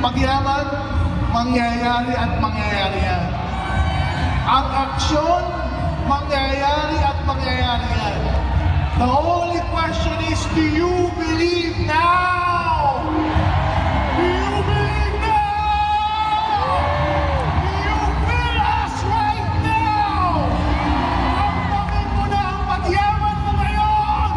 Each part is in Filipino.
pagyaman, mangyayari at mangyayari yan. Ang aksyon, mangyayari at mangyayari yan. The only question is, do you believe now? Do you believe now? Do you feel us right now? Ramdamin mo na ang pagyaman mo ngayon!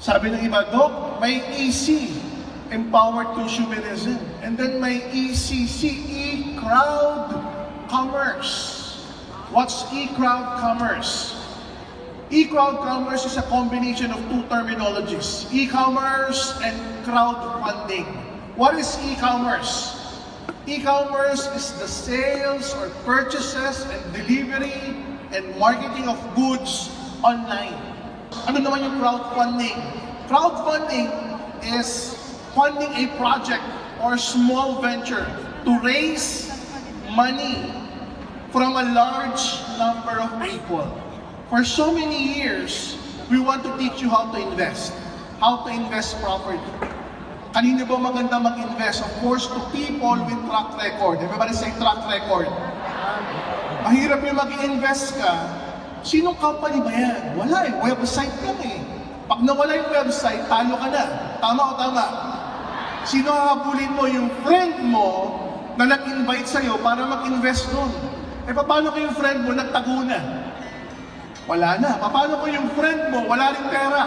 Sabi ng iba, Dok, may EC, Empowered Consumerism. And then may ECC, E-Crowd Commerce. What's E-Crowd Commerce? E-crowd commerce is a combination of two terminologies, e-commerce and crowdfunding. What is e-commerce? E-commerce is the sales or purchases and delivery and marketing of goods online. Ano naman yung crowdfunding? Crowdfunding is funding a project or small venture to raise money from a large number of people. For so many years, we want to teach you how to invest properly. Kanino ba maganda mag-invest? Of course, to people with track record. Everybody say track record. Mahirap yung mag-invest ka. Sinong company ba yan? Wala eh, website lang eh. Pag nawala yung website, talo ka na. Tama o tama? Sino hahabulin mo? Yung friend mo na nag-invite sa'yo para mag-invest doon. Eh, paano kung yung friend mo nagtago na? Wala na. Paano kung yung friend mo, wala rin pera?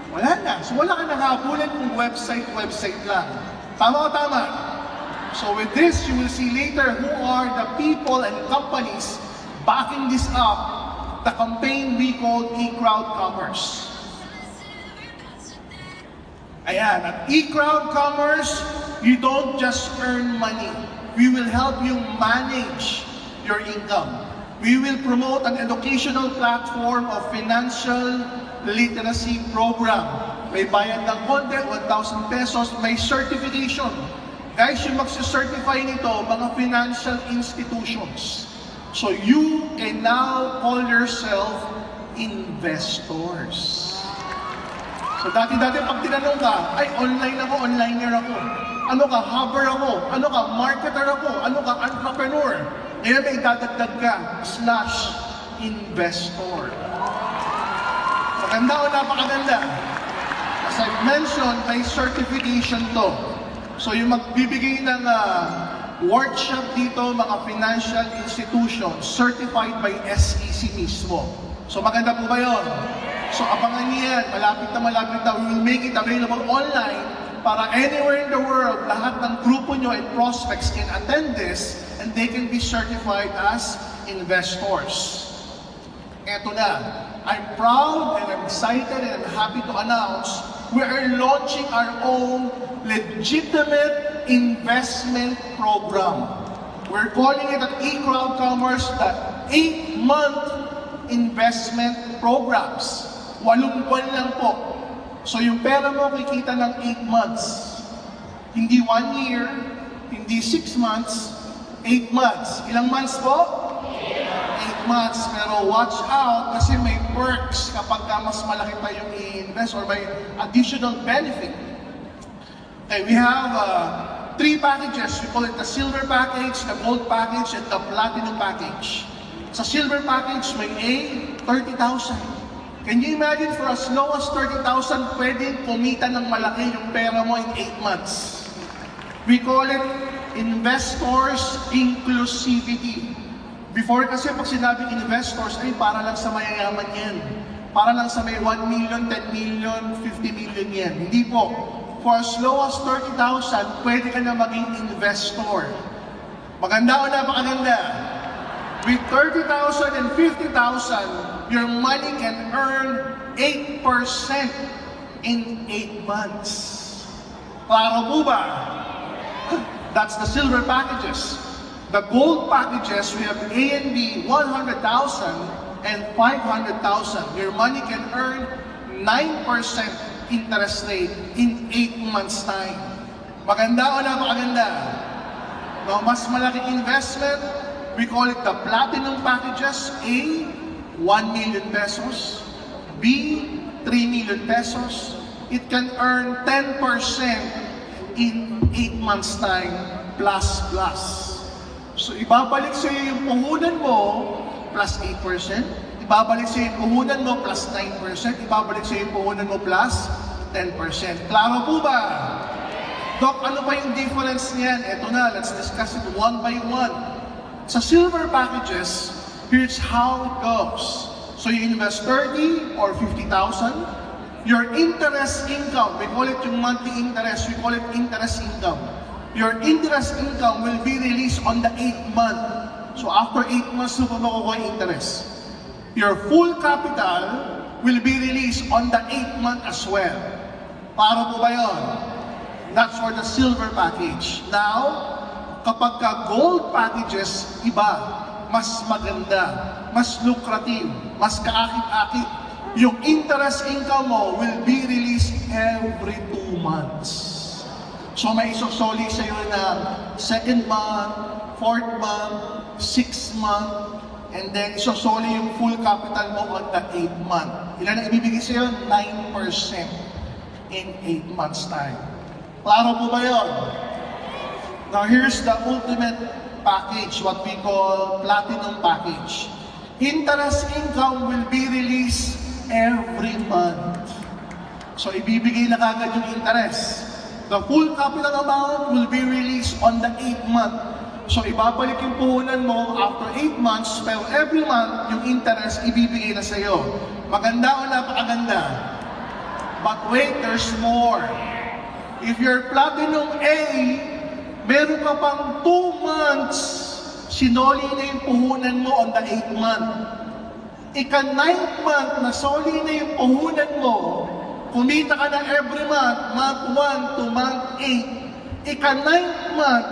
Wala na. So wala ka nakahabulin kung website lang. Tama o tama? So with this, you will see later who are the people and companies backing this up, the campaign we call E-Crowd Commerce. Ayan, at E-Crowd Commerce, you don't just earn money. We will help you manage your income. We will promote an educational platform of financial literacy program. May bayad ng konti, 1,000 pesos, may certification. Guys, yung magsicertify nito, mga financial institutions. So you can now call yourself investors. So dati-dati pag tinanong ka, ay onliner ako. Ano ka, hubber ako. Ano ka, marketer ako. Ano ka, entrepreneur. Ngayon may dadagdag ka, /investor. Maganda o napakaganda? As I mentioned, may certification to. So yung magbibigay ng workshop dito, mga financial institutions, certified by SEC mismo. So maganda po ba yun? So abangan niyo yan, malapit na. We will make it available online para anywhere in the world, lahat ng grupo nyo and prospects can attend this and they can be certified as investors. Eto na, I'm proud and I'm excited and I'm happy to announce we are launching our own legitimate investment program. We're calling it at E-Crowd Commerce the 8-month investment programs. 8 buwan lang po. So yung pera mo kikita ng 8 months. Hindi 1 year, hindi 6 months, 8 months. Ilang months po? 8 months. Pero watch out kasi may perks kapag mas malaki pa yung i-invest or may additional benefit. Okay, we have 3 packages. We call it the silver package, the gold package, and the platinum package. Sa silver package, may A, 30,000. Can you imagine for as low as 30,000, pwedeng kumita ng malaki yung pera mo in 8 months? We call it investors inclusivity. Before kasi pag sinabing investors, ay para lang sa mayayaman yan. Para lang sa may 1 million, 10 million, 50 million yan. Hindi po. For as low as 30,000, pwede ka na maging investor. Maganda o napakaganda? With 30,000 and 50,000, your money can earn 8% in 8 months. Klaro po ba? That's the silver packages. The gold packages, we have A and B, 100,000 and 500,000. Your money can earn 9% interest rate in 8 months' time. Maganda o napakaganda? No, mas malaking investment, we call it the platinum packages. A, 1 million pesos. B, 3 million pesos. It can earn 10% in 8 months time plus. So ibabalik sa iyo yung puhunan mo plus 8%, ibabalik sa iyo yung puhunan mo plus 9%, ibabalik sa iyo yung puhunan mo plus 10%. Klaro po ba? Doc, ano ba yung difference niyan? Eto na, let's discuss it one by one. Sa silver packages, here's how it goes. So you invest 30 or 50,000, your interest income, we call it yung monthly interest, we call it interest income. Your interest income will be released on the 8th month. So after 8 months, mo pa makukuha yung interest. Your full capital will be released on the 8th month as well. Para po ba yun? That's for the silver package. Now, kapag ka gold packages, iba, mas maganda, mas lucrative, mas kaakit-akit. Yung interest income mo will be released every 2 months. So may isosoli sa'yo na 2nd month, 4th month, 6th month, and then isosoli yung full capital mo on the 8th month. Ilan ang ibibigay sa'yo? 9% in 8 months time. Klaro po ba yun? Now here's the ultimate package, what we call platinum package. Interest income will be released every month. So ibibigay na kagad yung interest. The full capital amount will be released on the 8th month. So ibabalik yung puhunan mo after 8 months, pero every month yung interest ibibigay na sa'yo. Maganda o napakaganda? But wait, there's more. If you're Platinum A, meron ka pang 2 months, sinoli na yung puhunan mo on the 8th month. Ika-9th month, nasoli na yung puhunan mo, kumita ka na every month, month 1 to month 8. Ika-9th month,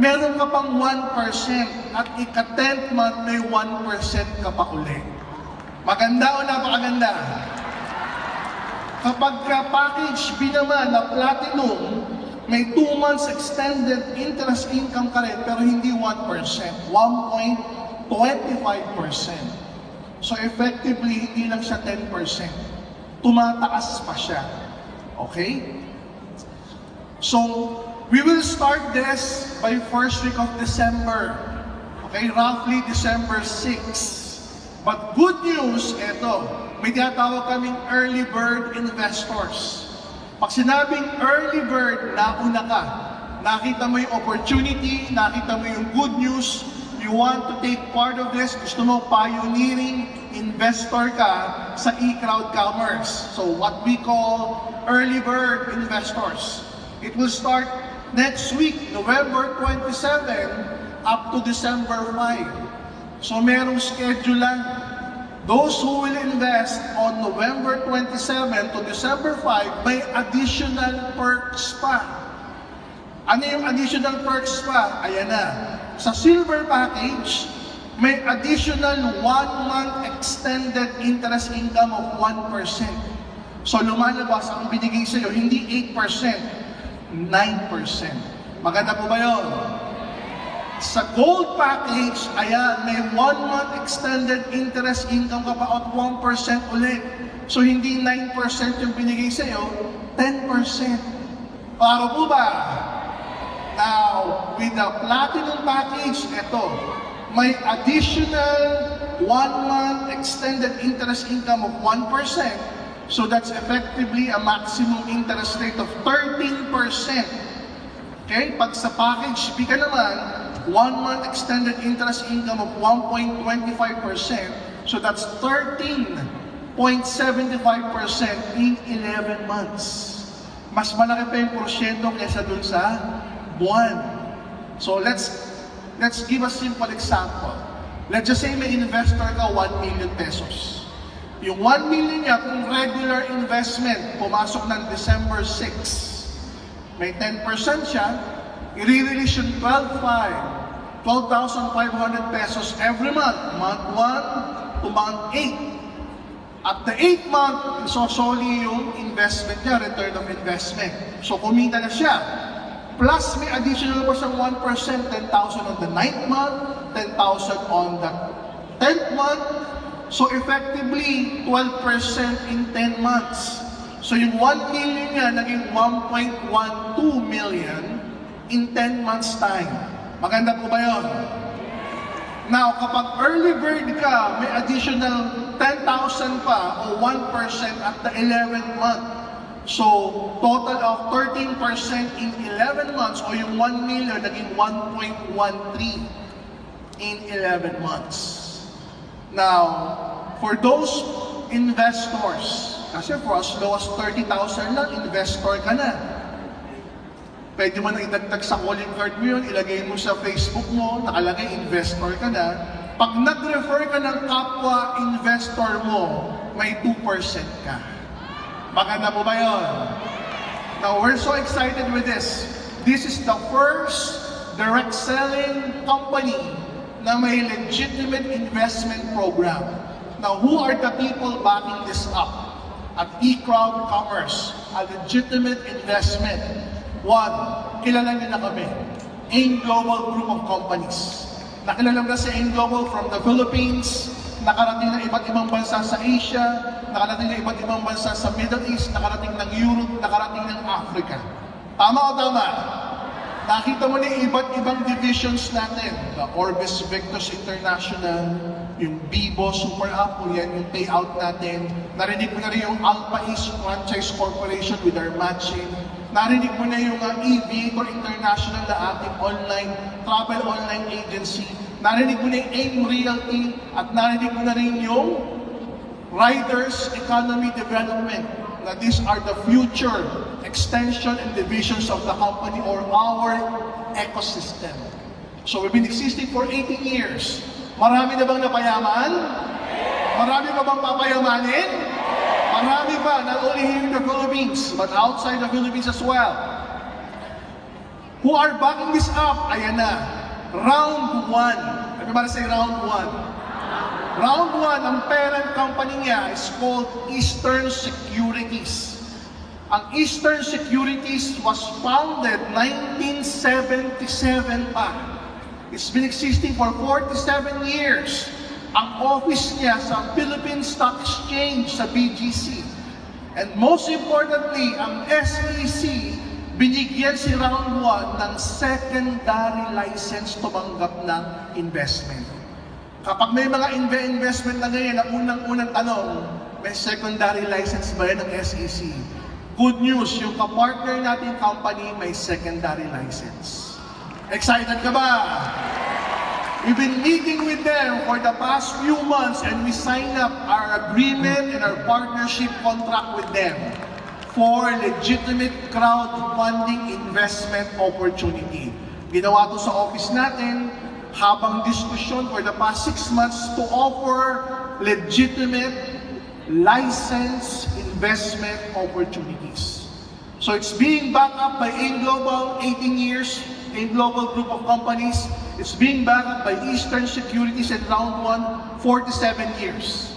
meron ka pang 1%, at ika-10th month, may 1% ka pa ulit. Maganda o napakaganda? Kapag ka-package B naman na platinum, may 2 months extended interest income ka rin, pero hindi 1%, 1.25%. So effectively, hindi lang siya 10%. Tumataas pa siya. Okay? So, we will start this by first week of December. Okay? Roughly December 6. But good news, eto, may tinatawag kaming early bird investors. Pag sinabing early bird, nauna ka. Nakita mo yung opportunity, nakita mo yung good news, you want to take part of this, gusto mo pioneering investor ka sa e-crowd commerce. So what we call early bird investors. It will start next week, November 27 up to December 5. So merong schedule lang. Those who will invest on November 27 to December 5, may additional perks pa. Ano yung additional perks pa? Ayan na. Sa silver package, may additional 1 month extended interest income of 1%. So lumalabas ang binigay sa'yo, hindi 8%, 9%. Maganda po ba yun? Sa gold package, ayan, may 1 month extended interest income ka pa at 1% ulit. So hindi 9% yung binigay sa'yo, 10%. Klaro po ba? Now, with the platinum package, ito, may additional 1 month extended interest income of 1%. So that's effectively a maximum interest rate of 13%. Okay? Pag sa package B ka naman, 1 month extended interest income of 1.25%. So that's 13.75% in 11 months. Mas malaki pa yung porsyento kaysa dun sa buwan. So let's give a simple example. Let's just say may investor ka 1 million pesos. Yung 1 million niya, kung regular investment, pumasok ng December 6, may 10% siya, i-release yung 12,500 pesos every month, month 1 to month 8. At the 8th month, isosoli yung investment niya, return of investment. So kumita na siya. Plus may additional pa siyang 1%, 10,000 on the 9th month, 10,000 on the 10th month. So effectively, 12% in 10 months. So yung 1 million niya, naging 1.12 million. in 10 months time. Maganda po ba yun? Now, kapag early bird ka, may additional 10,000 pa o 1% at the 11th month. So, total of 13% in 11 months o yung 1 million naging 1.13 in 11 months. Now, for those investors, kasi for as low as 30,000 lang, investor ka na. Pwede mo na idagdag sa calling card mo yun, ilagay mo sa Facebook mo, nakalagay investor ka na. Pag nag-refer ka ng kapwa investor mo, may 2% ka. Maganda po ba yun? Now, we're so excited with this. This is the first direct selling company na may legitimate investment program. Now, who are the people backing this up? At eCrowd Commerce, a legitimate investment. One, kilala niyo na kami, AIM Global Group of Companies. Nakilala na si AIM Global from the Philippines, nakarating ng iba't ibang bansa sa Asia, nakarating ng iba't ibang bansa sa Middle East, nakarating ng Europe, nakarating ng Africa. Tama o tama? Nakita mo na yung iba't ibang divisions natin. The Orbis Victus International, yung Bibo Super App, kung yan yung payout natin. Narinig mo na rin yung Alpha East Franchise Corporation with our matching. Narinig mo na yung eVator International na ating travel online agency. Narinig mo na yung AIM Realty at narinig mo na rin yung Riders Economy Development. Na these are the future extension and divisions of the company or our ecosystem. So we've been existing for 18 years. Marami na bang napayaman? Marami pa bang papayamanin? Marami pa, not only here in the Philippines, but outside the Philippines as well. Who are backing this up? Ayan na. Round 1. Everybody say round 1. Round 1, ang parent company niya is called Eastern Securities. Ang Eastern Securities was founded 1977 pa. It's been existing for 47 years. Ang office niya sa Philippine Stock Exchange, sa BGC. And most importantly, ang SEC, binigyan si Round 1 ng secondary license tumanggap ng investment. Kapag may mga investment na ngayon, ang unang-unang tanong, may secondary license ba yan ng SEC? Good news, yung kapartner natin company may secondary license. Excited ka ba? We've been meeting with them for the past few months and we signed up our agreement and our partnership contract with them for legitimate crowdfunding investment opportunity. Ginawa to sa office natin habang diskusyon for the past 6 months to offer legitimate license investment opportunities. So it's being backed up by AIM Global, 18 years, AIM Global Group of Companies. It's being backed up by Eastern Securities and Round 1, 47 years.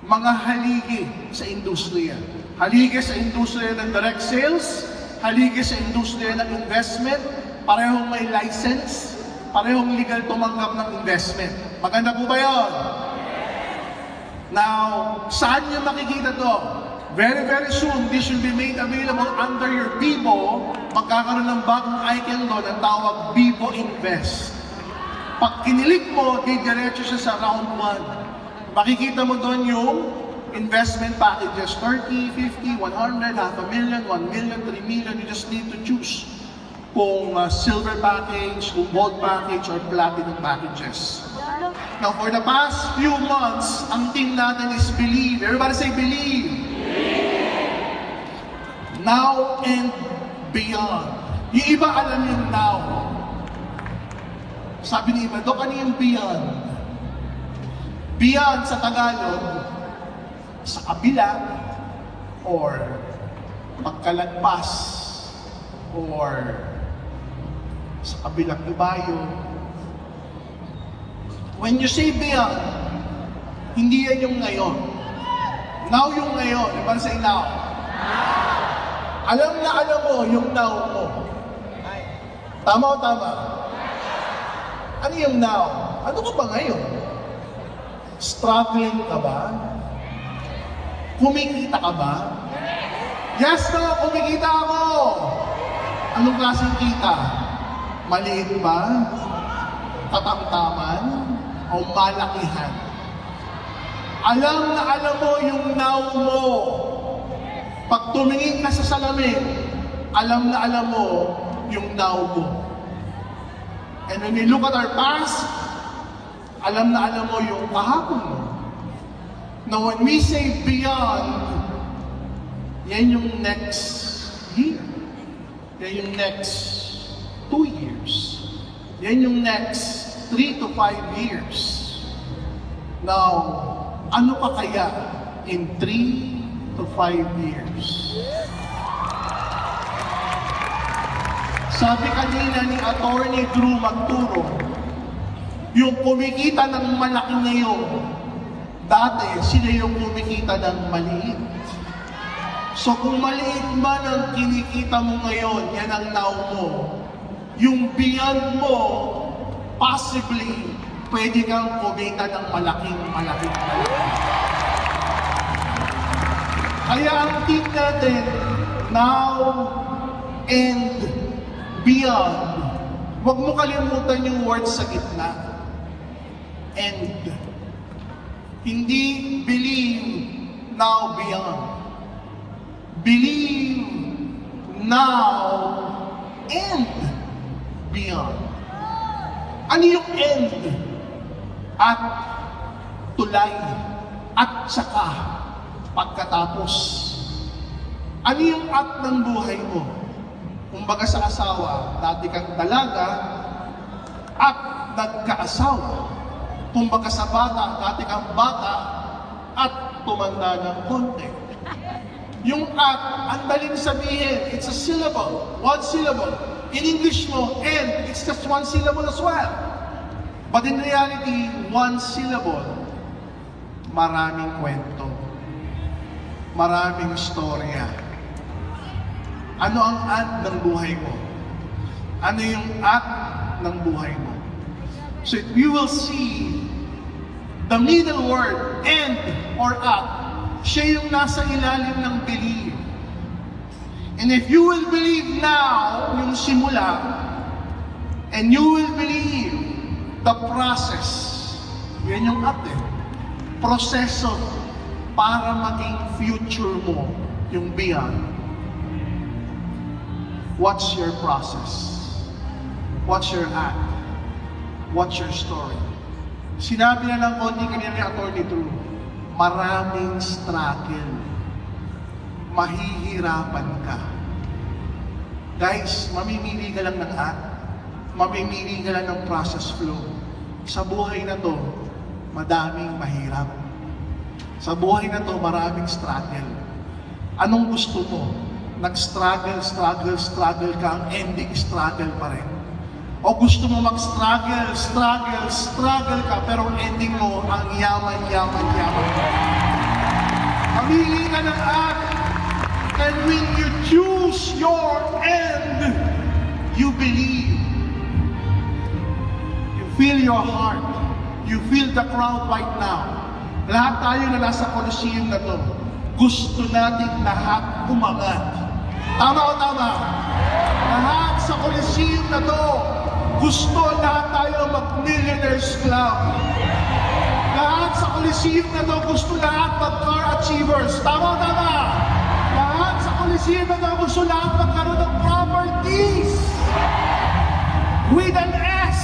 Mga haligi sa industriya. Haligi sa industriya ng direct sales, haligi sa industriya ng investment, parehong may license, parehong legal tumanggap ng investment. Maganda po ba yun? Now, saan nyo makikita to? Very, very soon, this will be made available under your Bibo. Magkakaroon ng bagong icon doon ang tawag Bibo Invest. Pag kinilik mo, didiretso siya sa round 1. Makikita mo doon yung investment packages, 30, 50, 100, half a million, 1 million, 3 million. You just need to choose kung silver package, kung gold package, or platinum packages. Now, for the past few months, ang team natin is Believe. Everybody say Believe. Now and beyond. Yung iba alam yung now. Sabi ni iba, Dok, ano yung beyond? Beyond sa Tagalog, sa kabila, or pagkalagpas, or sa kabilang ibayo. When you say beyond, hindi yan yung ngayon. Now yung ngayon. Everybody say now. Alam na alam mo yung now mo. Tama o tama? Ano yung now? Ano ka ba ngayon? Struggling ka ba? Kumikita ka ba? Yes, no, kumikita ako. Anong klaseng kita? Maliit ba? Katamtaman? O malakihan? Alam na alam mo yung now mo. Pag tumingin ka sa salamin, alam na alam mo yung now mo. And when we look at our past, alam na alam mo yung kahapon mo. Now when we say beyond, yan yung next year. Yan yung next 2 years. Yan yung next 3 to 5 years. Now, ano pa kaya in 3 to 5 years? Sabi kanina ni Attorney Drew Magturo, yung kumikita ng malaki ngayon, dati sila yung kumikita ng maliit. So kung maliit man ang kinikita mo ngayon, yan ang now mo. Yung beyond mo, possibly, pwede kang kumita ng malaking. Kaya ang tip natin, now and beyond. Huwag mo kalimutan yung words sa gitna. And. Hindi believe now beyond. Believe now and beyond. Ano yung end? At tulay. At saka pagkatapos. Ano yung at ng buhay mo? Kumbaga sa asawa, dati kang dalaga at nagkaasawa. Kumbaga sa bata, dati kang bata at tumanda ng konti. Yung at, ang daling sabihin, it's a syllable, one syllable. In English mo, and, it's just one syllable as well. But in reality, one syllable, maraming kwento, maraming istorya. Ano ang at ng buhay mo? Ano yung at ng buhay mo? So if you will see the middle word, and or at, siya yung nasa ilalim ng believe. And if you will believe now, yung simula, and you will believe the process, yan yung at proseso para maging future mo, yung beyond. What's your process? What's your at? What's your story? Sinabi na lang konti kanina ni Attorney Drew, maraming struggle. Mahihirapan ka. Guys, mamimili ka lang ng at, mamimili ka lang ng process flow. Sa buhay na to, madaming mahirap. Sa buhay na to, maraming struggle. Anong gusto mo? Nag-struggle ka, ang ending struggle pa rin. O gusto mo mag-struggle ka, pero ang ending mo, ang yaman. Mamili ka ng at, and when you choose your end, you believe. You feel your heart. You feel the crowd right now. Lahat tayo na nasa Coliseum na to, gusto natin lahat umangat. Tama o tama? Lahat sa Coliseum na to, gusto lahat tayo mag-Millionaires Club. Lahat sa Coliseum na to, gusto lahat mag-car achievers. Tama o tama? Lahat sa Coliseum na to, gusto lahat magkaroon ng properties. With an S.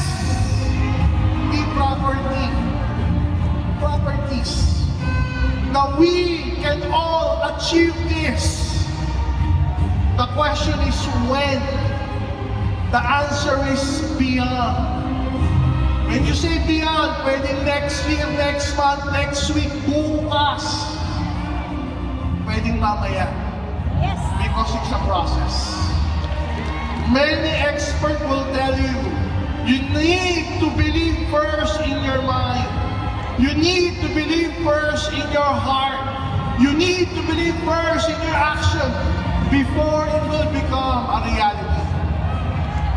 Hindi property. Properties. Now we can all achieve this. The question is when. The answer is beyond. When you say beyond, pwedeng next year, next month, next week, bukas. Pwedeng mamaya. Yes. Because it's a process. Many experts will tell you, you need to believe first in your mind. You need to believe first in your heart. You need to believe first in your action before it will become a reality.